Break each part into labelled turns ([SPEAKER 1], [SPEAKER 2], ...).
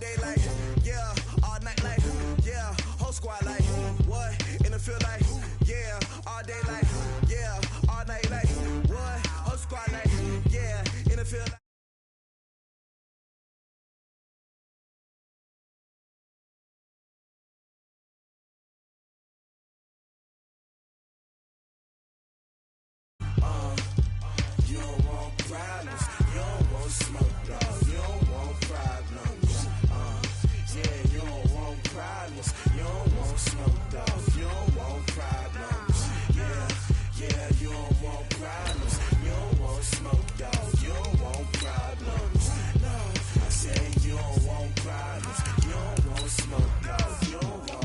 [SPEAKER 1] day like, yeah, all night like, yeah, whole squad like, what? In the field like, yeah, all day like, yeah, all night like, what? Whole squad like, yeah, in the field like. You don't want problems, you don't want smoke, dog. You don't want problems. Yeah, you don't want problems, you don't want smoke, dog. You don't want problems. Yeah, you don't want problems, you don't want smoke, dog. You don't want problems. No, I said you don't want problems, you don't want smoke, dog. You don't want.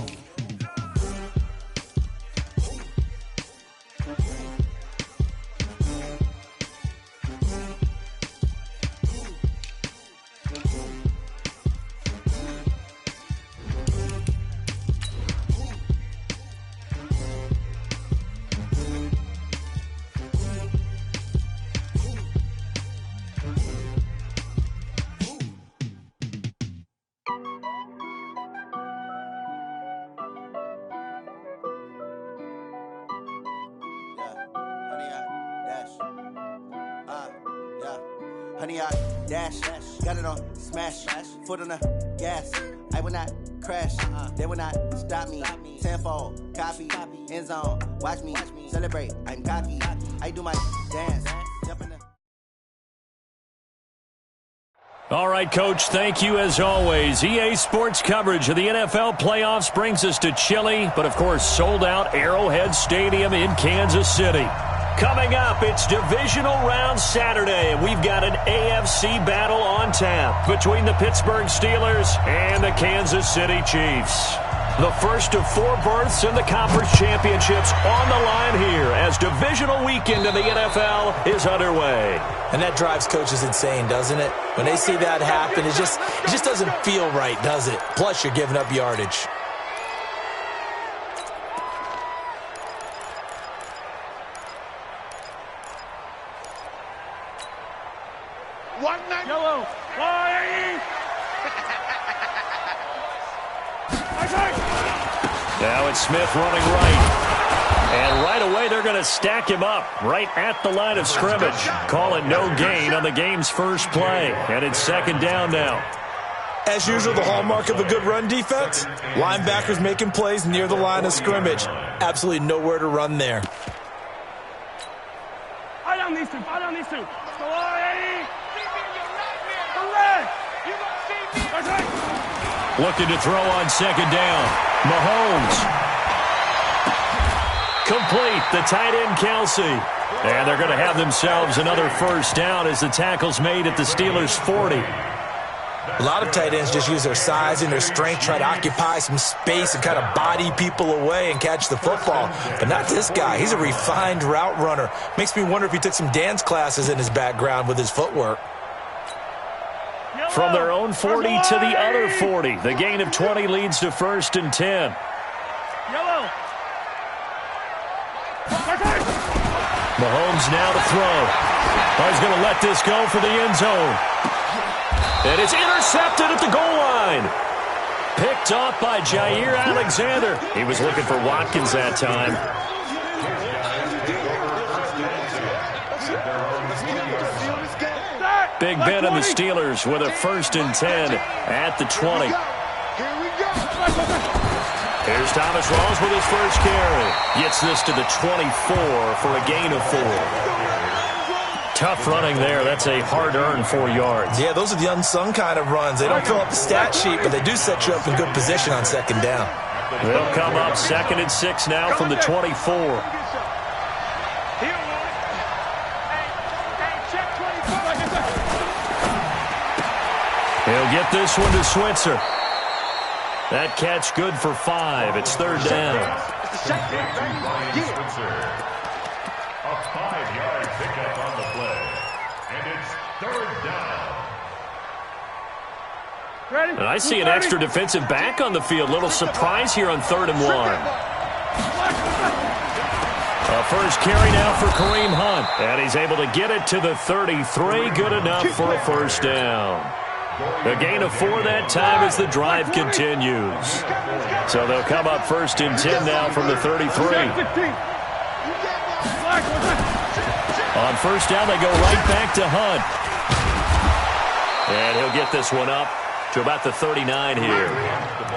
[SPEAKER 1] Honey, I dash, got it on smash, foot on the gas. I will not crash, they will not stop me. Tenfold, copy, end zone, watch me celebrate. I'm cocky, I do my dance, jump in the.
[SPEAKER 2] All right, Coach, thank you as always. EA Sports coverage of the NFL playoffs brings us to chilly, but of course sold-out Arrowhead Stadium in Kansas City. Coming up, it's Divisional Round Saturday, and we've got an AFC battle on tap between the Pittsburgh Steelers and the Kansas City Chiefs. The first of 4 berths in the conference championships on the line here as divisional weekend in the NFL is underway.
[SPEAKER 3] And that drives coaches insane, doesn't it? When they see that happen, it just doesn't feel right, does it? Plus, you're giving up yardage.
[SPEAKER 4] Yellow.
[SPEAKER 2] Now it's Smith running right. And right away they're going to stack him up right at the line of scrimmage. Call it no gain on the game's first play. And it's second down now.
[SPEAKER 3] As usual, the hallmark of a good run defense, linebackers making plays near the line of scrimmage. Absolutely nowhere to run there.
[SPEAKER 4] I don't need to.
[SPEAKER 2] Looking to throw on second down. Mahomes. Complete, the tight end Kelsey. And they're going to have themselves another first down as the tackle's made at the Steelers' 40.
[SPEAKER 3] A lot of tight ends just use their size and their strength, try to occupy some space and kind of body people away and catch the football. But not this guy. He's a refined route runner. Makes me wonder if he took some dance classes in his background with his footwork.
[SPEAKER 2] From their own 40 to the other 40. The gain of 20 leads to 1st and 10. Mahomes now to throw. He's going to let this go for the end zone. And it's intercepted at the goal line. Picked off by Jair Alexander. He was looking for Watkins that time. Big Ben and the Steelers with a 1st and 10 at the 20. Here's Thomas Rawls with his first carry. Gets this to the 24 for a gain of 4. Tough running there. That's a hard-earned 4 yards.
[SPEAKER 3] Yeah, those are the unsung kind of runs. They don't fill up the stat sheet, but they do set you up in good position on second down.
[SPEAKER 2] They'll come up 2nd and 6 now from the 24. He'll get this one to Switzer. That catch good for 5. It's 3rd down.
[SPEAKER 5] A 5-yard pickup on the play. And it's 3rd down.
[SPEAKER 2] And I see an extra defensive back on the field. Little surprise here on 3rd and 1. A first carry now for Kareem Hunt. And he's able to get it to the 33. Good enough for a first down. A gain of 4 that time as the drive continues. So they'll come up 1st and 10 now from the 33. On 1st down, they go right back to Hunt. And he'll get this one up to about the 39 here.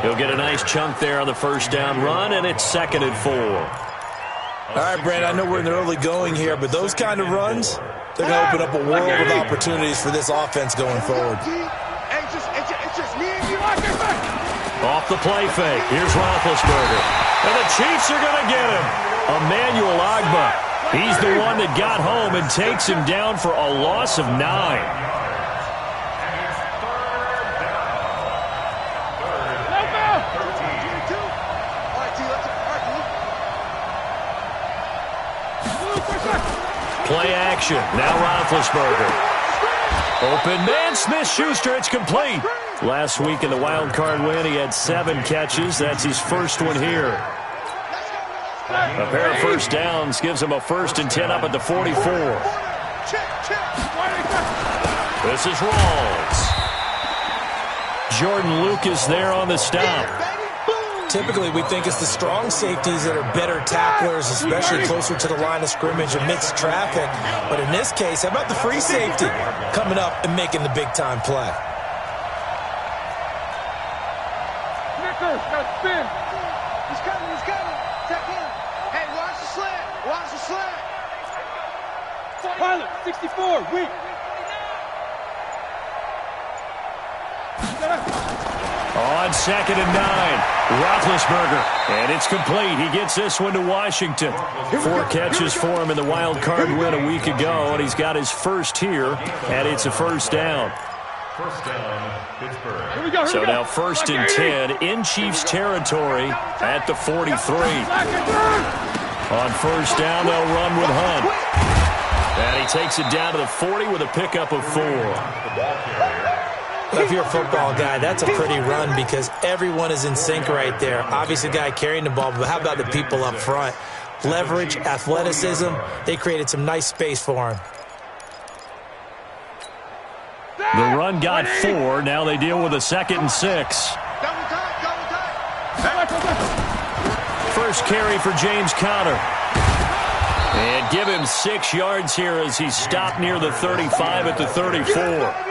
[SPEAKER 2] He'll get a nice chunk there on the 1st down run, and it's 2nd and 4.
[SPEAKER 3] All right, Brad, I know we're in the early going here, but those kind of runs, they're going to open up a world of opportunities for this offense going forward.
[SPEAKER 2] Off the play fake. Here's Roethlisberger. And the Chiefs are going to get him. Emmanuel Ogbah. He's the one that got home and takes him down for a loss of 9. Play action. Now Roethlisberger. Open man. Smith-Schuster. It's complete. Last week in the wild card win, he had 7 catches. That's his first one here. A pair of 1st downs gives him a 1st and 10 up at the 44. This is Rawls. Jordan Lucas there on the stop.
[SPEAKER 3] Typically, we think it's the strong safeties that are better tacklers, especially closer to the line of scrimmage amidst traffic. But in this case, how about the free safety coming up and making the big-time play?
[SPEAKER 4] Nichols got spin. He's coming. Check in. Hey, watch the slant. Pilot, 64, weak.
[SPEAKER 2] On 2nd and 9, Roethlisberger, and it's complete. He gets this one to Washington. 4 catches for him in the wild card win a week ago, and he's got his first here, and it's a 1st down.
[SPEAKER 5] First down, Pittsburgh.
[SPEAKER 2] So now 1st and 10 in Chiefs territory at the 43. On 1st down, they'll run with Hunt. And he takes it down to the 40 with a pickup of 4.
[SPEAKER 3] If you're a football guy, that's a pretty run because everyone is in sync right there. Obviously, the guy carrying the ball, but how about the people up front? Leverage, athleticism, they created some nice space for him.
[SPEAKER 2] The run got 4. Now they deal with a 2nd and 6. First carry for James Conner. And give him 6 yards here as he stopped near the 35 at the 34.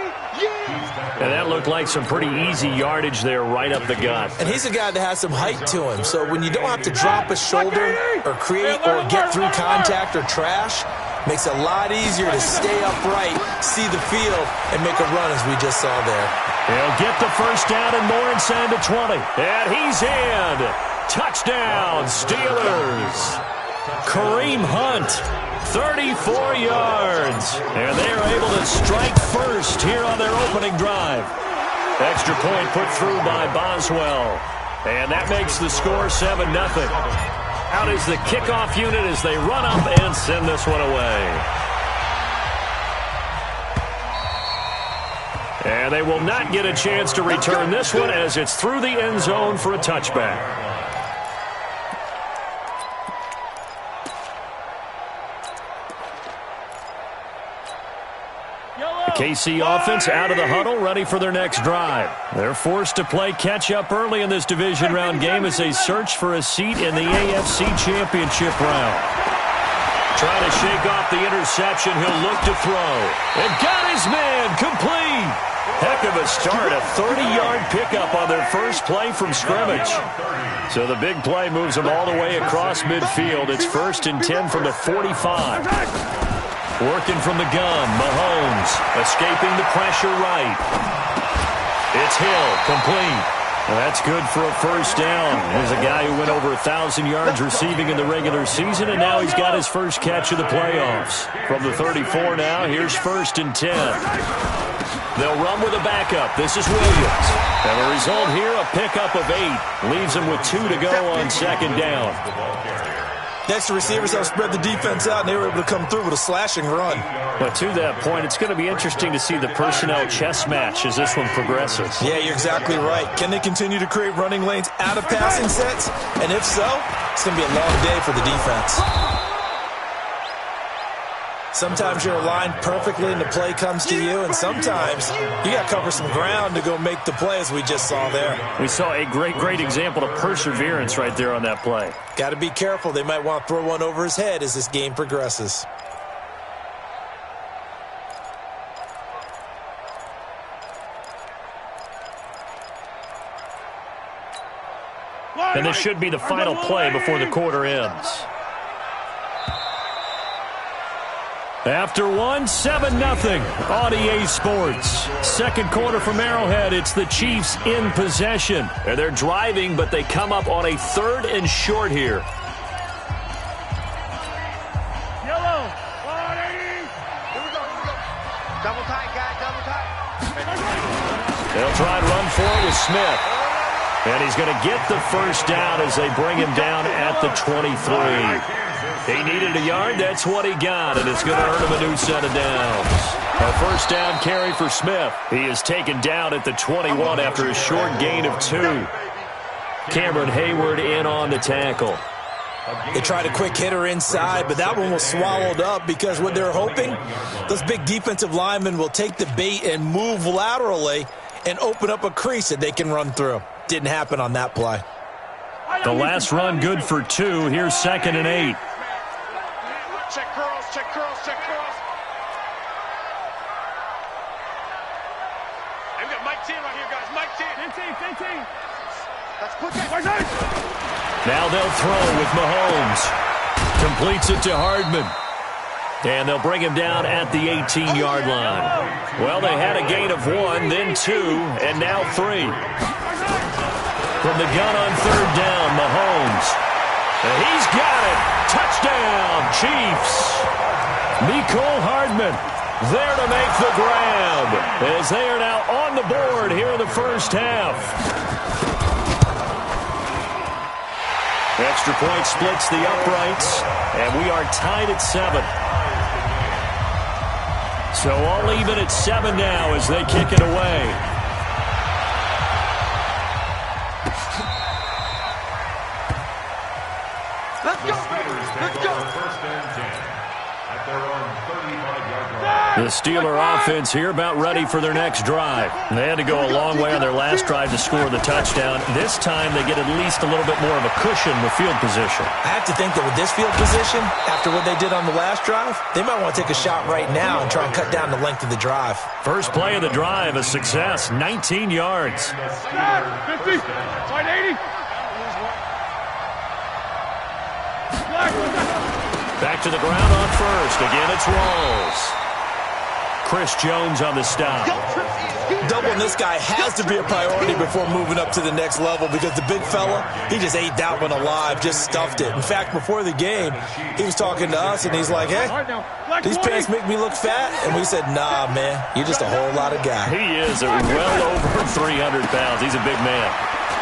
[SPEAKER 2] And that looked like some pretty easy yardage there right up the gut.
[SPEAKER 3] And he's a guy that has some height to him, so when you don't have to drop a shoulder or create or get through contact or trash, makes it a lot easier to stay upright, see the field, and make a run as we just saw there.
[SPEAKER 2] He'll get the 1st down and more inside the 20. And he's in. Touchdown, Steelers. Kareem Hunt, 34 yards. And they are able to strike first here on their opening drive. Extra point put through by Boswell. And that makes the score 7-0. Out is the kickoff unit as they run up and send this one away. And they will not get a chance to return this one as it's through the end zone for a touchback. KC offense out of the huddle, ready for their next drive. They're forced to play catch-up early in this division round game as they search for a seat in the AFC Championship round. Trying to shake off the interception, he'll look to throw. And got his man, complete! Heck of a start, a 30-yard pickup on their first play from scrimmage. So the big play moves them all the way across midfield. It's 1st and 10 from the 45. Working from the gun, Mahomes escaping the pressure right. It's Hill, complete. Well, that's good for a 1st down. Here's a guy who went over 1,000 yards receiving in the regular season, and now he's got his first catch of the playoffs. From the 34 now, here's 1st and 10. They'll run with a backup. This is Williams. And the result here, a pickup of 8. Leaves them with 2 to go on 2nd down.
[SPEAKER 3] Next, the receivers have spread the defense out, and they were able to come through with a slashing run.
[SPEAKER 2] But to that point, it's going to be interesting to see the personnel chess match as this one progresses.
[SPEAKER 3] Yeah, you're exactly right. Can they continue to create running lanes out of passing sets? And if so, it's going to be a long day for the defense. Sometimes you're aligned perfectly and the play comes to you, and sometimes you got to cover some ground to go make the play, as we just saw there.
[SPEAKER 2] We saw a great example of perseverance right there on that play.
[SPEAKER 3] Got to be careful. They might want to throw one over his head as this game progresses.
[SPEAKER 2] And this should be the final play before the quarter ends. After 7-0 on EA Sports. Second quarter from Arrowhead. It's the Chiefs in possession. They're driving, but they come up on a 3rd and short here.
[SPEAKER 4] Yellow. 180. Here we go. Double tight, guys. Double tight.
[SPEAKER 2] They'll try and run for it with Smith. And he's going to get the first down as they bring him down at the 23. He needed a yard. That's what he got, and it's going to earn him a new set of downs. A first down carry for Smith. He is taken down at the 21 after a short gain of 2. Cameron Hayward in on the tackle.
[SPEAKER 3] They tried a quick hitter inside, but that one was swallowed up because what they're hoping, those big defensive linemen will take the bait and move laterally and open up a crease that they can run through. Didn't happen on that play.
[SPEAKER 2] The last run good for 2. Here's 2nd and 8.
[SPEAKER 4] Check curls, check curls, check curls. Hey, we got Mike 10 right here, guys. Mike 10. 10. Let's put that.
[SPEAKER 2] Now they'll throw with Mahomes. Completes it to Hardman. And they'll bring him down at the 18-yard line. Well, they had a gain of 1, then 2, and now 3. From the gun on 3rd down, Mahomes. And he's got it. Touchdown, Chiefs. Mecole Hardman there to make the grab as they are now on the board here in the first half. Extra point splits the uprights, and we are tied at 7. So all even at 7 now as they kick it away.
[SPEAKER 4] Let's go. Let's go.
[SPEAKER 5] First and 10 at their own 35-yard line.
[SPEAKER 2] The Steeler offense here about ready for their next drive. They had to go a long way on their last drive to score the touchdown. This time they get at least a little bit more of a cushion with field position.
[SPEAKER 3] I have to think that with this field position, after what they did on the last drive, they might want to take a shot right now and try and cut down the length of the drive.
[SPEAKER 2] First play of the drive, a success, 19 yards.
[SPEAKER 4] 50. Side 80.
[SPEAKER 2] Back to the ground on first. Again, it's Rawls. Chris Jones on the stop.
[SPEAKER 3] Doubling this guy has to be a priority before moving up to the next level because the big fella, he just ate that one alive, just stuffed it. In fact, before the game, he was talking to us, and he's like, hey, these pants make me look fat. And we said, nah, man, you're just a whole lot of guy.
[SPEAKER 2] He is well over 300 pounds. He's a big man.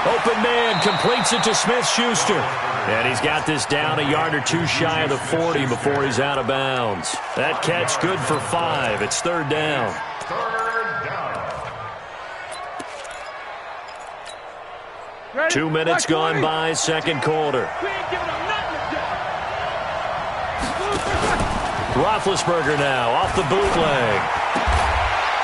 [SPEAKER 2] Open man completes it to Smith-Schuster. And he's got this down a yard or 2 shy of the 40 before he's out of bounds. That catch good for 5. It's 3rd down. 2 minutes gone by, second quarter. Roethlisberger now off the bootleg.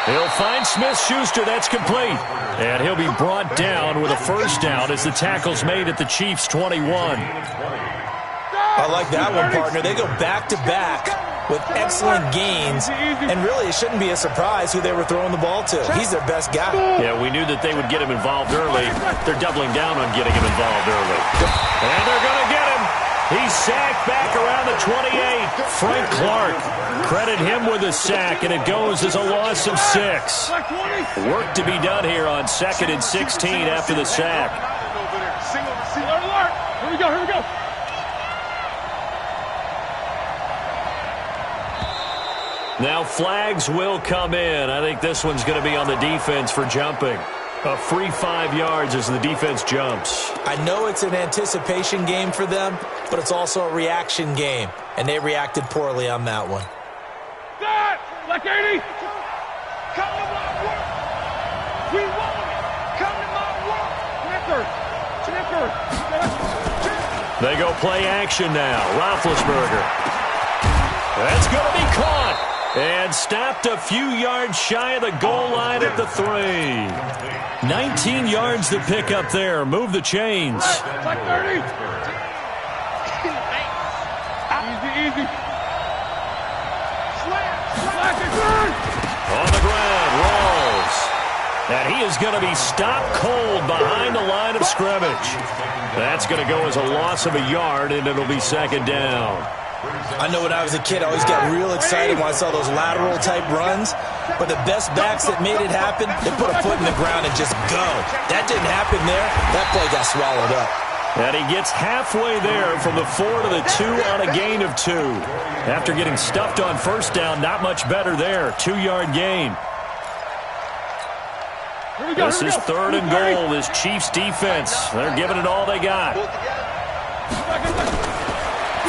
[SPEAKER 2] He'll find Smith-Schuster. That's complete. And he'll be brought down with a first down as the tackle's made at the Chiefs' 21.
[SPEAKER 3] I like that one, partner. They go back-to-back with excellent gains, and really it shouldn't be a surprise who they were throwing the ball to. He's their best guy.
[SPEAKER 2] Yeah, we knew that they would get him involved early. They're doubling down on getting him involved early. And they're going to get him. He's sacked back around the 28. Frank Clark, credit him with a sack, and it goes as a loss of 6. Work to be done here on 2nd and 16 after the sack.
[SPEAKER 4] Here we go.
[SPEAKER 2] Now flags will come in. I think this one's going to be on the defense for jumping. A free 5 yards as the defense jumps.
[SPEAKER 3] I know it's an anticipation game for them, but it's also a reaction game, and they reacted poorly on that one.
[SPEAKER 4] Like 80. Come to my work. We want it. Come to my work. Snicker.
[SPEAKER 2] They go play action now. Roethlisberger. That's going to be caught. And stopped a few yards shy of the goal line at the 3. 19 yards to pick up there. Move the chains.
[SPEAKER 4] Like 30. Easy.
[SPEAKER 2] On the ground, rolls. And he is going to be stopped cold behind the line of scrimmage. That's going to go as a loss of a yard, and it'll be second down.
[SPEAKER 3] I know when I was a kid, I always got real excited when I saw those lateral-type runs. But the best backs that made it happen, they put a foot in the ground and just go. That didn't happen there. That play got swallowed up.
[SPEAKER 2] And he gets halfway there from the 4 to the 2 on a gain of 2. After getting stuffed on first down, not much better there. 2-yard gain. This is third and goal. This Chiefs defense, they're giving it all they got.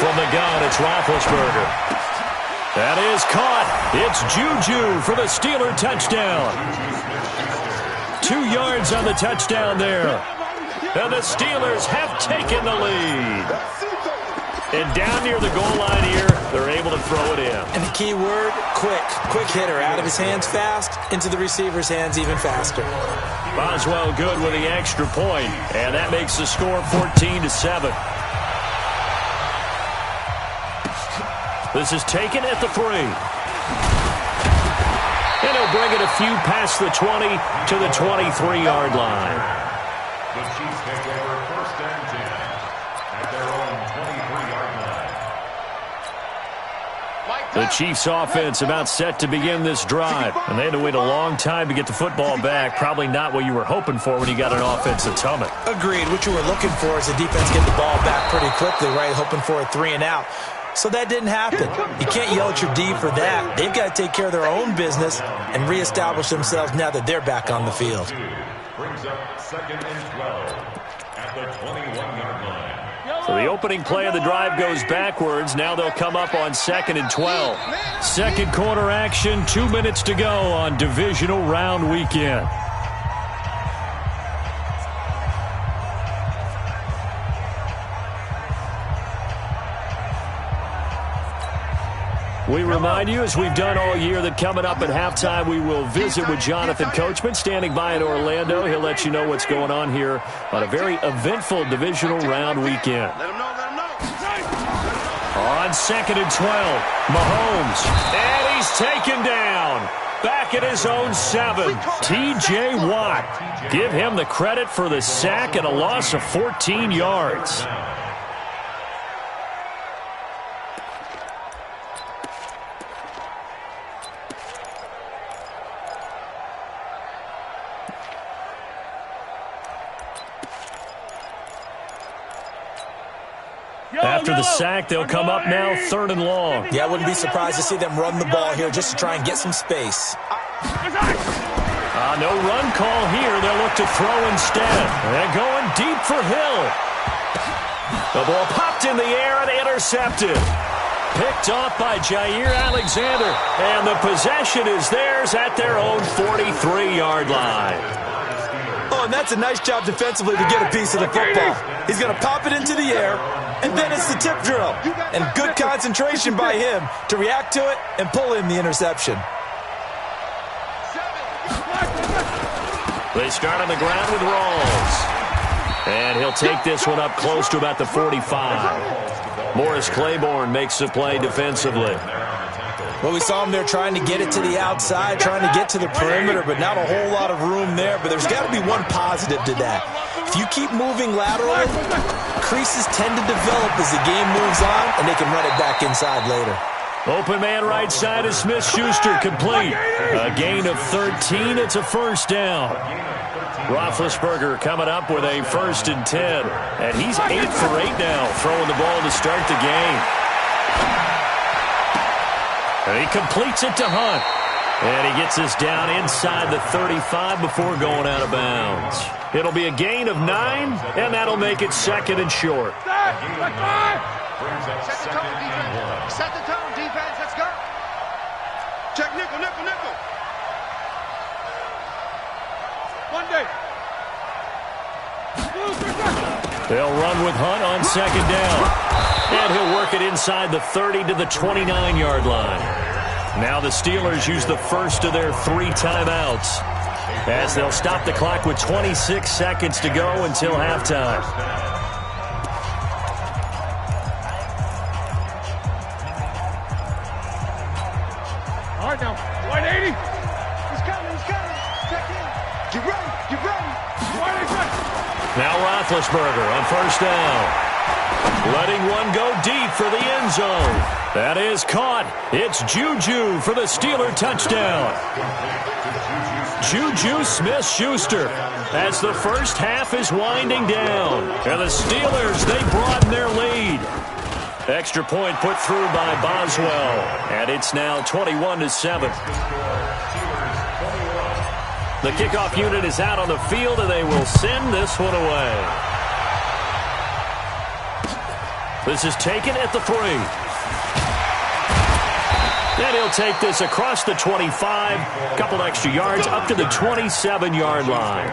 [SPEAKER 2] From the gun, it's Roethlisberger. That is caught. It's Juju for the Steeler touchdown. 2 yards on the touchdown there. And the Steelers have taken the lead. And down near the goal line here, they're able to throw it in.
[SPEAKER 3] And the key word, quick. Quick hitter. Out of his hands fast, into the receiver's hands even faster.
[SPEAKER 2] Boswell good with the extra point. And that makes the score 14-7. This is taken at the 3. And he'll bring it a few past the 20 to the 23-yard line.
[SPEAKER 5] The Chiefs take over first and 10 at their own 23-yard line.
[SPEAKER 2] The Chiefs offense about set to begin this drive. And they had to wait a long time to get the football back. Probably not what you were hoping for when you got an offense that's humming.
[SPEAKER 3] Agreed. What you were looking for is the defense get the ball back pretty quickly, right? Hoping for a 3 and out. So that didn't happen. You can't yell at your D for that. They've got to take care of their own business and reestablish themselves now that they're back on the field.
[SPEAKER 5] Brings up second and 12 at the 21-yard line.
[SPEAKER 2] So the opening play of the drive goes backwards. Now they'll come up on second and 12. Second quarter action, 2 minutes to go on divisional round weekend. We remind you, as we've done all year, that coming up at halftime, we will visit with Jonathan Coachman, standing by in Orlando. He'll let you know what's going on here on a very eventful divisional round weekend. On second and 12, Mahomes, and he's taken down. Back at his own 7, T.J. Watt. Give him the credit for the sack and a loss of 14 yards. After the sack, they'll come up now third and long.
[SPEAKER 3] Yeah, I wouldn't be surprised to see them run the ball here just to try and get some space.
[SPEAKER 2] No run call here. They'll look to throw instead. They're going deep for Hill. The ball popped in the air and intercepted. Picked off by Jair Alexander. And the possession is theirs at their own 43-yard line.
[SPEAKER 3] Oh, and that's a nice job defensively to get a piece of the football. He's going to pop it into the air, and then it's the tip drill. And good concentration by him to react to it and pull in the interception.
[SPEAKER 2] They start on the ground with Rawls. And he'll take this one up close to about the 45. Morris Claiborne makes the play defensively.
[SPEAKER 3] Well, we saw him there trying to get it to the outside, trying to get to the perimeter, but not a whole lot of room there. But there's got to be one positive to that. If you keep moving laterally, creases tend to develop as the game moves on, and they can run it back inside later.
[SPEAKER 2] Open man right side is Smith-Schuster, complete. A gain of 13. It's a first down. Roethlisberger coming up with a 1st and 10. And he's 8 for 8 now, throwing the ball to start the game. And he completes it to Hunt. And he gets this down inside the 35 before going out of bounds. It'll be a gain of 9, and that'll make it second and short.
[SPEAKER 5] Brings up second and 1.
[SPEAKER 4] Set the tone, defense. Let's go. Check nickel. One day.
[SPEAKER 2] They'll run with Hunt on second down. And he'll work it inside the 30 to the 29-yard line. Now the Steelers use the first of their 3 timeouts, as they'll stop the clock with 26 seconds to go until halftime.
[SPEAKER 4] All right, now. 180. He's coming. Check in. Get ready. 180.
[SPEAKER 2] Now Roethlisberger on first down. Letting one go deep for the end zone. That is caught. It's Juju for the Steeler touchdown. Juju Smith-Schuster as the first half is winding down. And the Steelers, they broaden their lead. Extra point put through by Boswell. And it's now 21-7. The kickoff unit is out on the field, and they will send this one away. This is taken at the 3. And he'll take this across the 25. Couple extra yards up to the 27-yard line.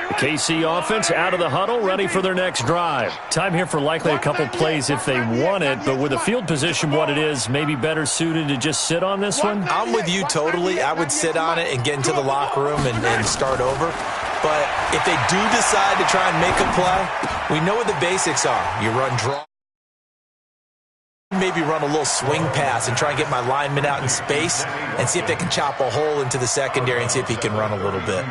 [SPEAKER 2] The KC offense out of the huddle, ready for their next drive. Time here for likely a couple plays if they want it, but with the field position what it is, maybe better suited to just sit on this one?
[SPEAKER 3] I'm with you totally. I would sit on it and get into the locker room and start over. But if they do decide to try and make a play, we know what the basics are. You run draw. Maybe run a little swing pass and try and get my lineman out in space and see if they can chop a hole into the secondary and see if he can run a little bit.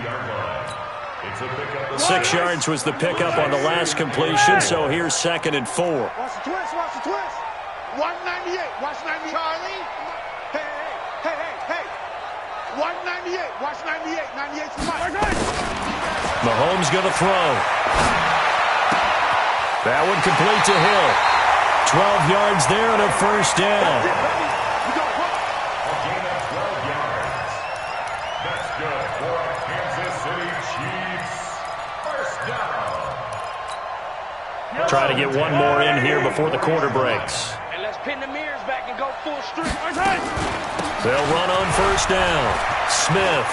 [SPEAKER 2] 6 yards was the pickup on the last completion, so here's 2nd and 4.
[SPEAKER 4] Watch the twist. 198. Watch 98. Charlie. Hey. 198. Watch 98. 98's the mic.
[SPEAKER 2] Mahomes going to throw. That one complete to Hill. 12 yards there and a first down. Try to get one more in here before the quarter breaks.
[SPEAKER 4] And let's pin the mirrors back and go full street.
[SPEAKER 2] They'll run on first down. Smith.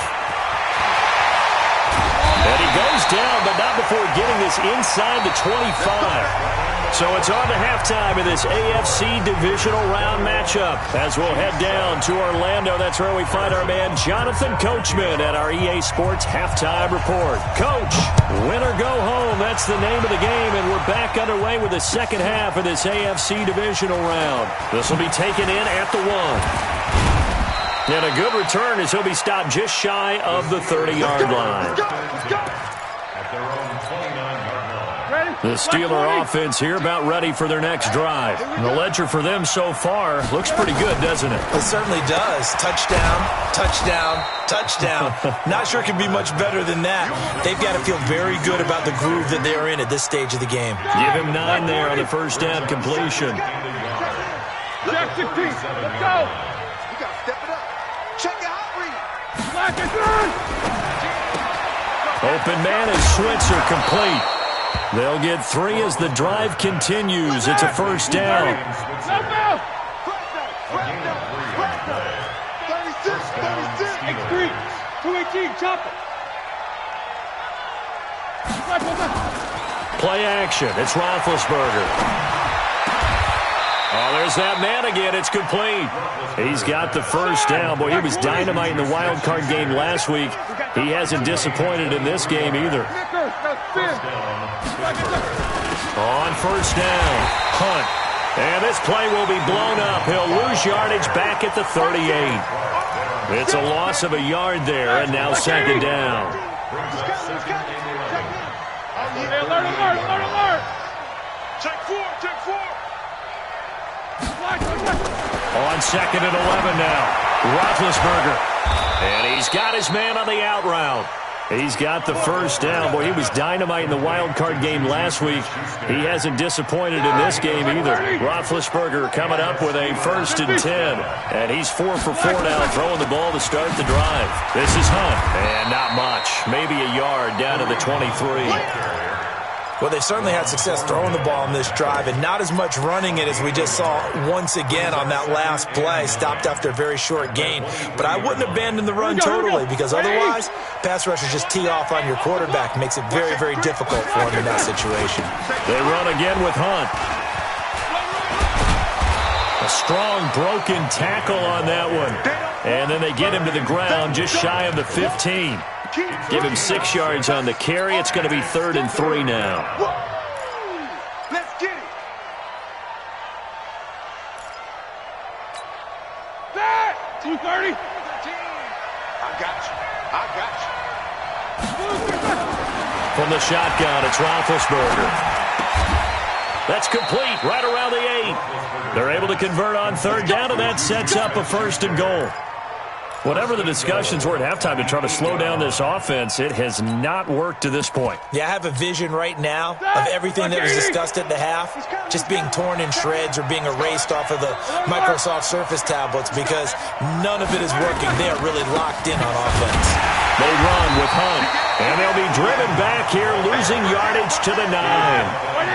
[SPEAKER 2] And he goes down, but not before getting this inside the 25. So it's on to halftime in this AFC divisional round matchup. As we'll head down to Orlando, that's where we find our man Jonathan Coachman at our EA Sports Halftime Report. Coach, win or go home, that's the name of the game, and we're back underway with the second half of this AFC divisional round. This will be taken in at the 1. And a good return as he'll be stopped just shy of the 30-yard line. The Steeler offense here about ready for their next drive. And the ledger for them so far looks pretty good, doesn't it?
[SPEAKER 3] It certainly does. Touchdown. Not sure it can be much better than that. They've got to feel very good about the groove that they are in at this stage of the game.
[SPEAKER 2] Give him 9 there on the first down completion.
[SPEAKER 4] Check 15. Let's go. You got to step it up. Check it out, read. Black is on.
[SPEAKER 2] Open man is Switzer complete. They'll get 3 as the drive continues. It's a first down.
[SPEAKER 4] 36. 3. 218. Chopper.
[SPEAKER 2] Play action. It's Roethlisberger. Oh, there's that man again. It's complete. He's got the first down. Boy, he was dynamite in the wild card game last week. He hasn't disappointed in this game either. On first down, Hunt. And this play will be blown up. He'll lose yardage back at the 38. It's a loss of a yard there, and now second down.
[SPEAKER 4] Alert. Check 4.
[SPEAKER 2] On 2nd and 11 now, Roethlisberger. And he's got his man on the out route. He's got the first down. Boy, he was dynamite in the wild card game last week. He hasn't disappointed in this game either. Roethlisberger coming up with a 1st and 10. And he's 4 for 4 now, throwing the ball to start the drive. This is Hunt. And not much. Maybe a yard down to the 23.
[SPEAKER 3] Well, they certainly had success throwing the ball on this drive and not as much running it as we just saw once again on that last play. Stopped after a very short gain. But I wouldn't abandon the run totally because otherwise, pass rushers just tee off on your quarterback. Makes it very, very difficult for him in that situation.
[SPEAKER 2] They run again with Hunt. A strong broken tackle on that one. And then they get him to the ground just shy of the 15. Give him 6 yards on the carry. It's going to be 3rd and 3 now.
[SPEAKER 4] Let's get it. That 230. I got you.
[SPEAKER 2] From the shotgun, it's Roethlisberger. That's complete right around the 8. They're able to convert on 3rd down, and that sets up a 1st and goal. Whatever the discussions were at halftime to try to slow down this offense, it has not worked to this point.
[SPEAKER 3] Yeah, I have a vision right now of everything that was discussed at the half just being torn in shreds or being erased off of the Microsoft Surface tablets because none of it is working. They are really locked in on offense.
[SPEAKER 2] They run with Hunt, and they'll be driven back here, losing yardage to the 9.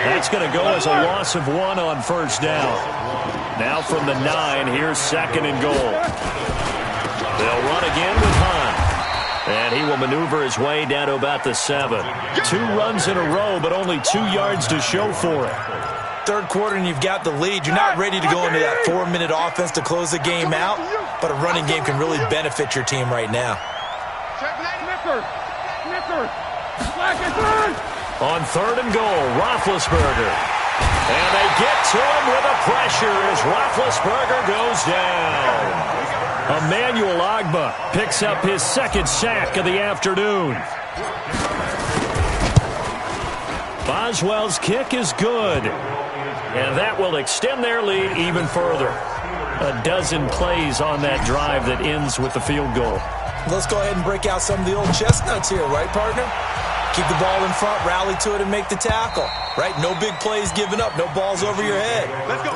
[SPEAKER 2] That's going to go as a loss of 1 on 1st down. Now from the 9, here's 2nd and goal. They'll run again with Hunt. And he will maneuver his way down to about the 7. 2 runs in a row, but only 2 yards to show for it.
[SPEAKER 3] 3rd quarter and you've got the lead. You're not ready to go into that 4-minute offense to close the game out, but a running game can really benefit your team right now.
[SPEAKER 2] On 3rd and goal, Roethlisberger. And they get to him with a pressure as Roethlisberger goes down. Emmanuel Ogbah picks up his 2nd sack of the afternoon. Boswell's kick is good. And that will extend their lead even further. A dozen plays on that drive that ends with the field goal.
[SPEAKER 3] Let's go ahead and break out some of the old chestnuts here, right, partner? Keep the ball in front, rally to it, and make the tackle. Right? No big plays given up. No balls over your head.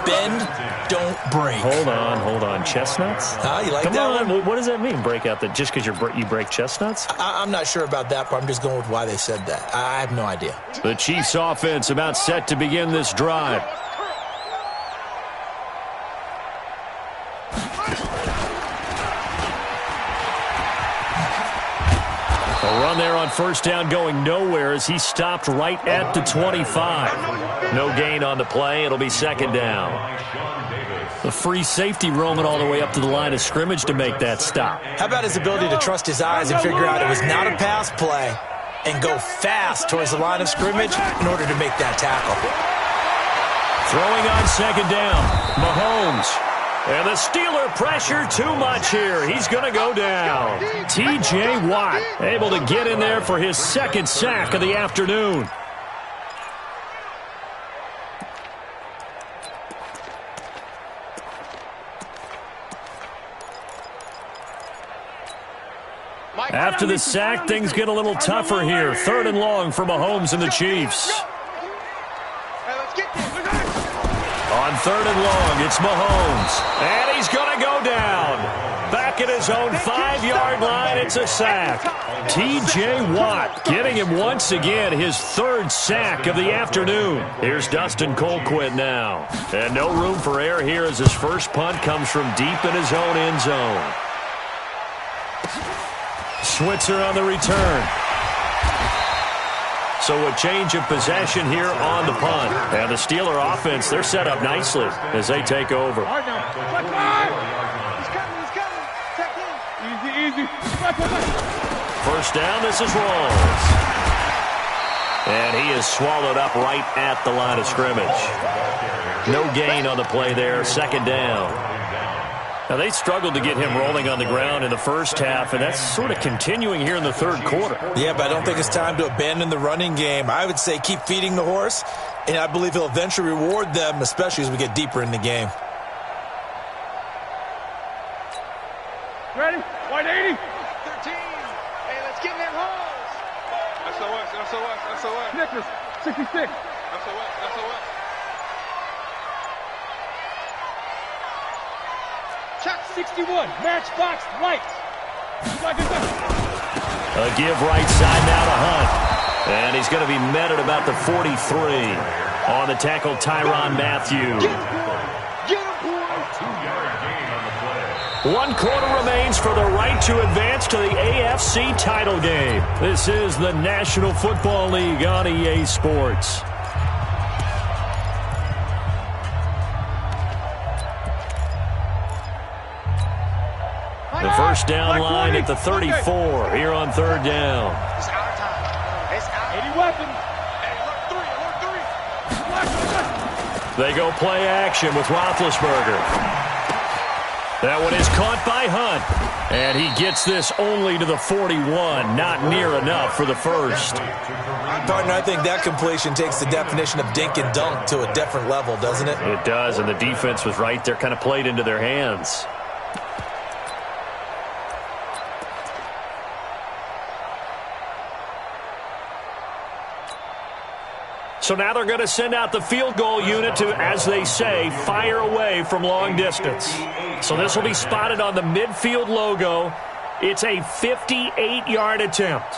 [SPEAKER 3] Bend, don't break.
[SPEAKER 2] Hold on. Chestnuts?
[SPEAKER 3] You like
[SPEAKER 2] Come
[SPEAKER 3] that
[SPEAKER 2] on.
[SPEAKER 3] one?
[SPEAKER 2] What does that mean, break out? That just because you break chestnuts?
[SPEAKER 3] I'm not sure about that, but I'm just going with why they said that. I have no idea.
[SPEAKER 2] The Chiefs offense about set to begin this drive. A run there on 1st down going nowhere as he stopped right at the 25. No gain on the play. It'll be 2nd down. The free safety roaming all the way up to the line of scrimmage to make that stop.
[SPEAKER 3] How about his ability to trust his eyes and figure out it was not a pass play and go fast towards the line of scrimmage in order to make that tackle.
[SPEAKER 2] Throwing on 2nd down, Mahomes. And the Steeler pressure too much here. He's going to go down. T.J. Watt able to get in there for his 2nd sack of the afternoon. After the sack, things get a little tougher here. 3rd and long for Mahomes and the Chiefs. On 3rd and long, it's Mahomes. And he's going to go down. Back at his own 5-yard line, it's a sack. T.J. Watt getting him once again his 3rd sack of the afternoon. Here's Dustin Colquitt now. And no room for error here as his first punt comes from deep in his own end zone. Switzer on the return. So a change of possession here on the punt. And the Steeler offense, they're set up nicely as they take over. First down, this is Rawls. And he is swallowed up right at the line of scrimmage. No gain on the play there, 2nd down. Now, they struggled to get him rolling on the ground in the first half, and that's sort of continuing here in the 3rd quarter.
[SPEAKER 3] Yeah, but I don't think it's time to abandon the running game. I would say keep feeding the horse, and I believe he'll eventually reward them, especially as we get deeper in the game.
[SPEAKER 4] Ready? 180. 13. Hey, let's get in them holes. SOS. Snickers, 66. SOS. Chuck 61, matchbox lights.
[SPEAKER 2] A give right side now to Hunt. And he's going to be met at about the 43. On the tackle, Tyrann Mathieu. One quarter remains for the right to advance to the AFC title game. This is the National Football League on EA Sports. The first down line at the 34 here on third down.
[SPEAKER 4] It's our time. It's our 80 weapon. Hey, look, 3.
[SPEAKER 2] They go play action with Roethlisberger. That one is caught by Hunt. And he gets this only to the 41. Not near enough for the first.
[SPEAKER 3] Partner, I think that completion takes the definition of dink and dunk to a different level, doesn't it?
[SPEAKER 2] It does, and the defense was right there, kind of played into their hands. So now they're going to send out the field goal unit to, as they say, fire away from long distance. So this will be spotted on the midfield logo. It's a 58-yard attempt.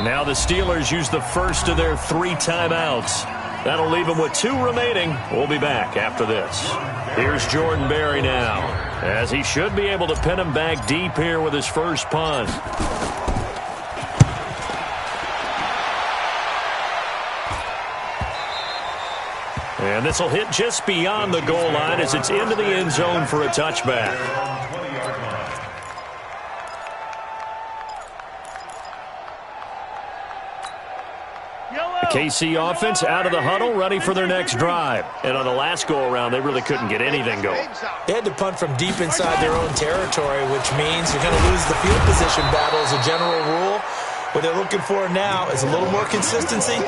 [SPEAKER 2] Now the Steelers use the first of their 3 timeouts. That'll leave them with 2 remaining. We'll be back after this. Here's Jordan Berry now, as he should be able to pin him back deep here with his first punt. And this will hit just beyond the goal line as it's into the end zone for a touchback. The KC offense out of the huddle, ready for their next drive. And on the last go-around, they really couldn't get anything going.
[SPEAKER 3] They had to punt from deep inside their own territory, which means you're going to lose the field position battle as a general rule. What they're looking for now is a little more consistency,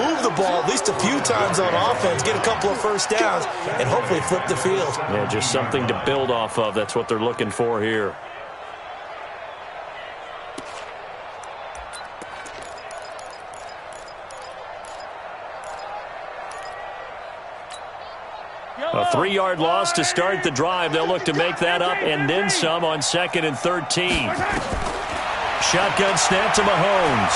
[SPEAKER 3] move the ball at least a few times on offense, get a couple of first downs, and hopefully flip the field.
[SPEAKER 2] Yeah, just something to build off of. That's what they're looking for here. A 3-yard loss to start the drive. They'll look to make that up and then some on 2nd and 13. Shotgun snap to Mahomes.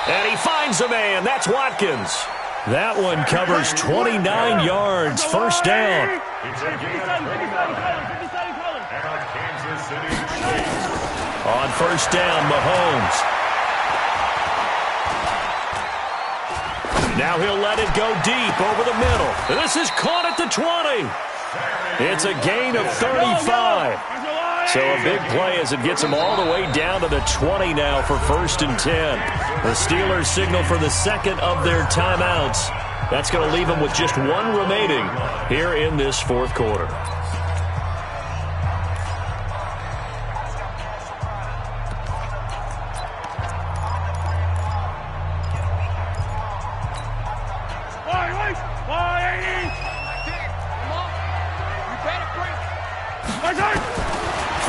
[SPEAKER 2] And he finds a man. That's Watkins. That one covers 29 yards. First down. On first down, Mahomes. Now he'll let it go deep over the middle. This is caught at the 20. It's a gain of 35. So a big play as it gets them all the way down to the 20 now for 1st and 10. The Steelers signal for the second of their timeouts. That's going to leave them with just 1 remaining here in this 4th quarter.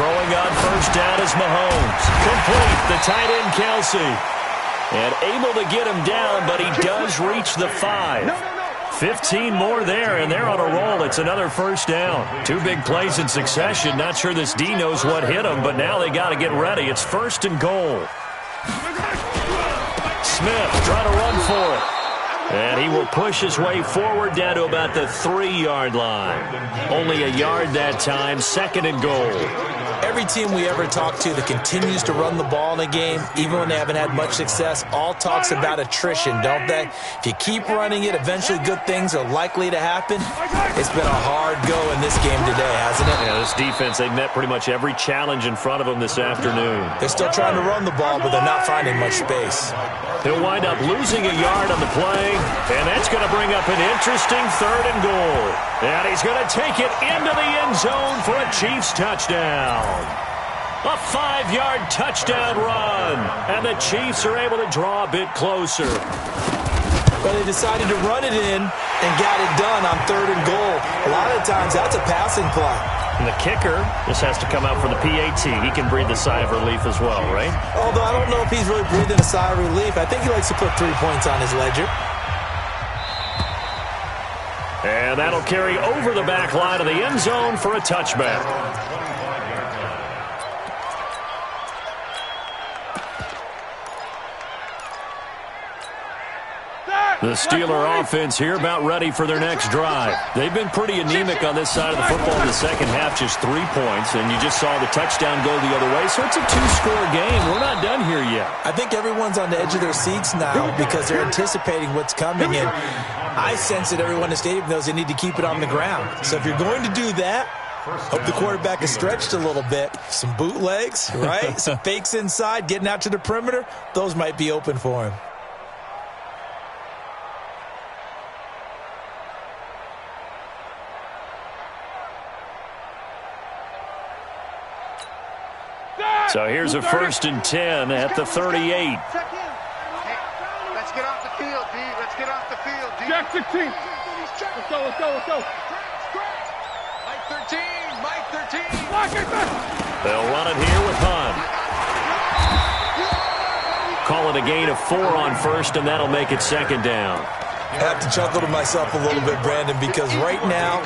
[SPEAKER 2] Throwing on first down is Mahomes. Complete, the tight end Kelsey. And able to get him down, but he does reach the 5. 15 more there, and they're on a roll. It's another first down. 2 big plays in succession. Not sure this D knows what hit him, but now they got to get ready. It's 1st and goal. Smith trying to run for it. And he will push his way forward down to about the 3-yard line. Only a yard that time, 2nd and goal.
[SPEAKER 3] Every team we ever talk to that continues to run the ball in a game, even when they haven't had much success, all talks about attrition, don't they? If you keep running it, eventually good things are likely to happen. It's been a hard go in this game today, hasn't it?
[SPEAKER 2] Yeah, this defense, they've met pretty much every challenge in front of them this afternoon.
[SPEAKER 3] They're still trying to run the ball, but they're not finding much space.
[SPEAKER 2] He'll wind up losing a yard on the play, and that's going to bring up an interesting 3rd and goal. And he's going to take it into the end zone for a Chiefs touchdown. A 5-yard touchdown run, and the Chiefs are able to draw a bit closer.
[SPEAKER 3] But they decided to run it in and got it done on 3rd and goal. A lot of times that's a passing play.
[SPEAKER 2] And the kicker just has to come out for the PAT. He can breathe a sigh of relief as well, right?
[SPEAKER 3] Although I don't know if he's really breathing a sigh of relief. I think he likes to put 3 points on his ledger.
[SPEAKER 2] And that'll carry over the back line of the end zone for a touchback. The Steeler offense here about ready for their next drive. They've been pretty anemic on this side of the football in the second half, just 3 points, and you just saw the touchdown go the other way. So it's a 2-score game. We're not done here yet.
[SPEAKER 3] I think everyone's on the edge of their seats now because they're anticipating what's coming, and I sense that everyone in the stadium knows they need to keep it on the ground. So if you're going to do that, hope the quarterback is stretched a little bit. Some bootlegs, right? Some fakes inside, getting out to the perimeter. Those might be open for him.
[SPEAKER 2] So here's a 1st and 10 at the 38.
[SPEAKER 4] Hey, let's get off the field, D. Let's get off the field, D. Jack 16. Let's go. Mike 13.
[SPEAKER 2] They'll run it here with Hunt. Call it a gain of 4 on 1st, and that'll make it 2nd down.
[SPEAKER 3] I have to chuckle to myself a little bit, Brandon, because right now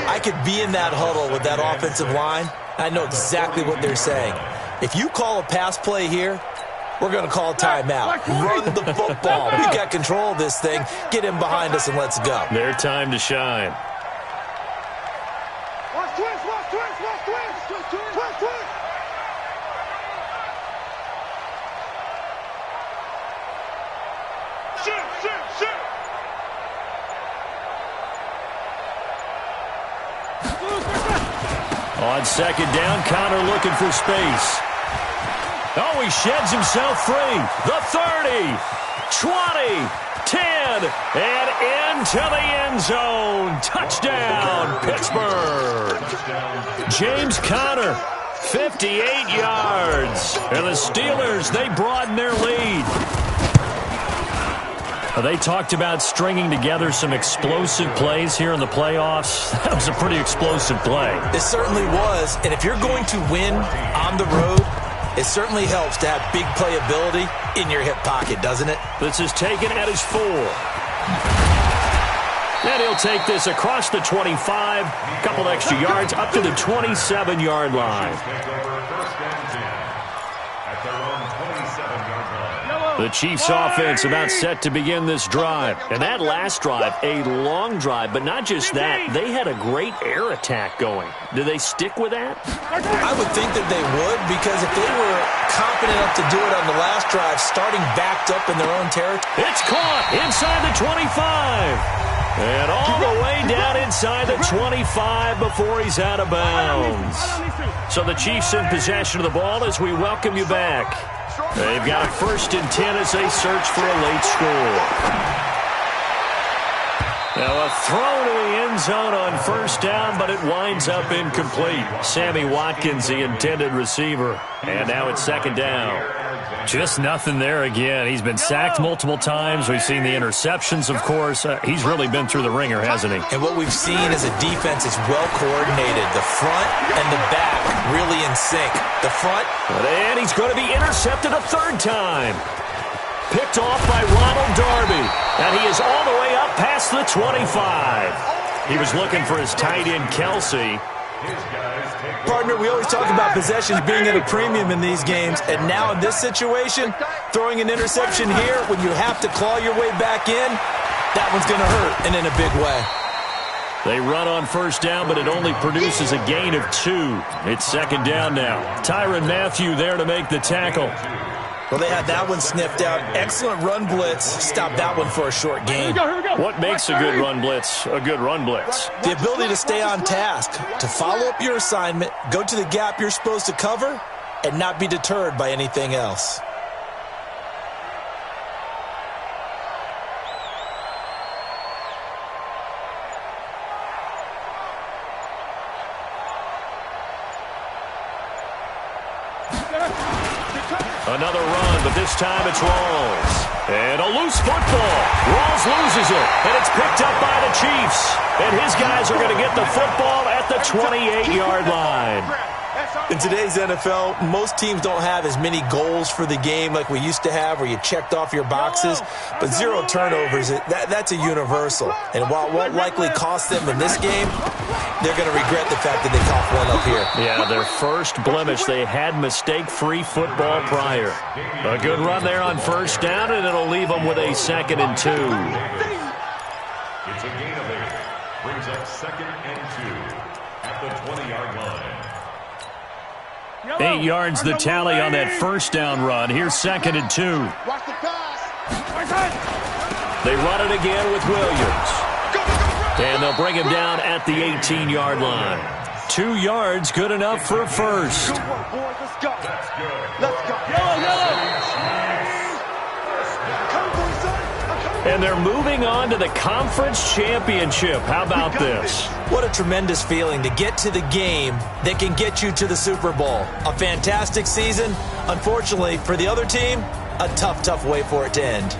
[SPEAKER 3] I could be in that huddle with that offensive line. I know exactly what they're saying. If you call a pass play here, we're going to call a timeout. Run the football. We got control of this thing. Get him behind us and let's go.
[SPEAKER 2] Their time to shine.
[SPEAKER 4] Watch twist. Shoot.
[SPEAKER 2] On 2nd down, Connor looking for space. Oh, he sheds himself free. The 30, 20, 10, and into the end zone. Touchdown, Pittsburgh. James Conner, 58 yards. And the Steelers, they broaden their lead. They talked about stringing together some explosive plays here in the playoffs. That was a pretty explosive play.
[SPEAKER 3] It certainly was. And if you're going to win on the road, it certainly helps to have big playability in your hip pocket, doesn't it?
[SPEAKER 2] This is taken at his 4. And he'll take this across the 25, couple extra yards, up to the 27-yard line. The Chiefs' offense about set to begin this drive. And that last drive, a long drive, but not just that. They had a great air attack going. Do they stick with that?
[SPEAKER 3] I would think that they would, because if they were confident enough to do it on the last drive, starting backed up in their own territory.
[SPEAKER 2] It's caught inside the 25. And all the way down inside the 25 before he's out of bounds. So the Chiefs in possession of the ball as we welcome you back. They've got a 1st and 10 as they search for a late score. Now a throw to the end zone on 1st down, but it winds up incomplete. Sammy Watkins, the intended receiver. And now it's 2nd down. Just nothing there again. He's been sacked multiple times. We've seen the interceptions, of course. He's really been through the ringer, hasn't he?
[SPEAKER 3] And what we've seen is a defense is well coordinated. The front and the back really in sync. The front.
[SPEAKER 2] And he's going to be intercepted a 3rd time. Picked off by Ronald Darby. And he is all the way up past the 25. He was looking for his tight end, Kelsey.
[SPEAKER 3] Partner, we always talk about possessions being at a premium in these games, and now in this situation, throwing an interception here when you have to claw your way back in, that one's going to hurt, and in a big way.
[SPEAKER 2] They run on 1st down, but it only produces a gain of 2. It's 2nd down now. Tyrann Mathieu there to make the tackle.
[SPEAKER 3] Well, they had that one sniffed out. Excellent run blitz. Stopped that one for a short gain.
[SPEAKER 2] What makes a good run blitz a good run blitz?
[SPEAKER 3] The ability to stay on task, to follow up your assignment, go to the gap you're supposed to cover, and not be deterred by anything else.
[SPEAKER 2] Another run, but this time it's Rawls. And a loose football. Rawls loses it, and it's picked up by the Chiefs. And his guys are going to get the football at the 28-yard line.
[SPEAKER 3] In today's NFL, most teams don't have as many goals for the game like we used to have where you checked off your boxes. But 0 turnovers, that's a universal. And while it won't likely cost them in this game, they're going to regret the fact that they coughed one up here.
[SPEAKER 2] Yeah, their first blemish. They had mistake-free football prior. A good run there on first down, and it'll leave them with a 2nd and 2.
[SPEAKER 5] It's a gain of 8. Brings up 2nd and 2 at the 20-yard line.
[SPEAKER 2] 8 yards the tally on that first down run. Here's 2nd and 2.
[SPEAKER 4] Watch the pass.
[SPEAKER 2] They run it again with Williams. And they'll bring him down at the 18-yard line. 2 yards, good enough for a first.
[SPEAKER 4] Good work, boys. Let's go.
[SPEAKER 5] That's good.
[SPEAKER 4] Let's go.
[SPEAKER 2] And they're moving on to the conference championship. How about this?
[SPEAKER 3] What a tremendous feeling to get to the game that can get you to the Super Bowl. A fantastic season. Unfortunately, for the other team, a tough, tough way for it to end.